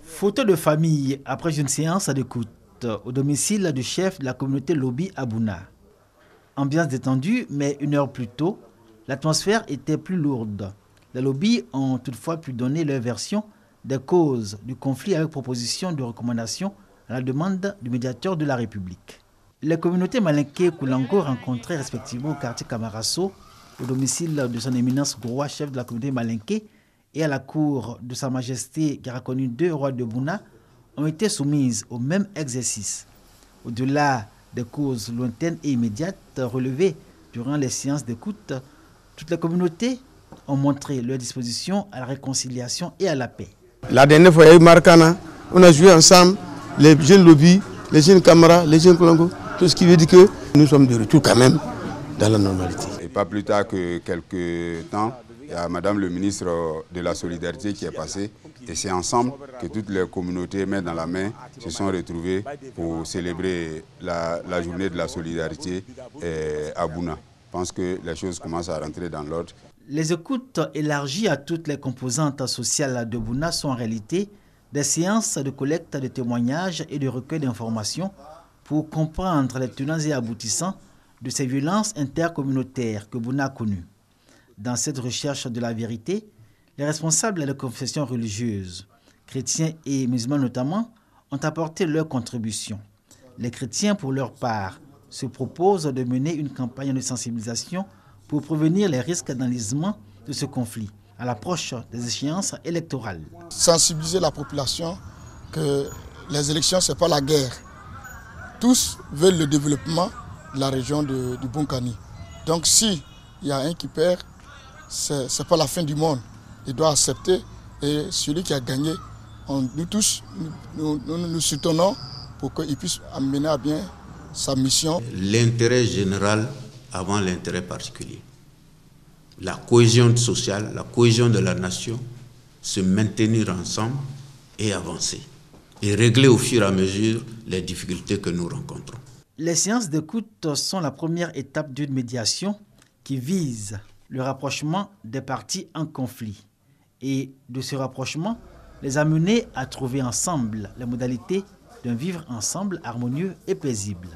Photo de famille après une séance d'écoute au domicile du chef de la communauté Lobi à Bouna. Ambiance détendue, mais une heure plus tôt, l'atmosphère était plus lourde. Les Lobis ont toutefois pu donner leur version des causes du conflit avec proposition de recommandation à la demande du médiateur de la République. Les communautés Malinké et Koulango rencontrées respectivement au quartier Kamarasso, au domicile de son éminence Gouroua, chef de la communauté Malinké, et à la cour de Sa Majesté qui a reconnu 2 rois de Bouna, ont été soumises au même exercice. Au-delà des causes lointaines et immédiates relevées durant les séances d'écoute, toutes les communautés ont montré leur disposition à la réconciliation et à la paix. La dernière fois, il y a eu Marcana, on a joué ensemble, les jeunes Lobi, les jeunes Camara, les jeunes Koulango, tout ce qui veut dire que nous sommes de retour quand même dans la normalité. Et pas plus tard que quelques temps, il y a Madame le ministre de la Solidarité qui est passée et c'est ensemble que toutes les communautés, main dans la main, se sont retrouvées pour célébrer la journée de la solidarité à Bouna. Je pense que les choses commencent à rentrer dans l'ordre. Les écoutes élargies à toutes les composantes sociales de Bouna sont en réalité des séances de collecte de témoignages et de recueil d'informations pour comprendre les tenants et aboutissants de ces violences intercommunautaires que Bouna a connues. Dans cette recherche de la vérité, les responsables des confessions religieuses, chrétiens et musulmans notamment, ont apporté leur contribution. Les chrétiens, pour leur part, se proposent de mener une campagne de sensibilisation pour prévenir les risques d'enlisement de ce conflit à l'approche des échéances électorales. Sensibiliser la population que les élections, ce n'est pas la guerre. Tous veulent le développement de la région du Bonkani. Donc s'il y a un qui perd, ce n'est pas la fin du monde. Il doit accepter et celui qui a gagné, nous tous, nous soutenons pour qu'il puisse amener à bien sa mission. L'intérêt général avant l'intérêt particulier. La cohésion sociale, la cohésion de la nation, se maintenir ensemble et avancer. Et régler au fur et à mesure les difficultés que nous rencontrons. Les séances d'écoute sont la première étape d'une médiation qui vise le rapprochement des parties en conflit et de ce rapprochement les amener à trouver ensemble les modalités d'un vivre ensemble harmonieux et paisible.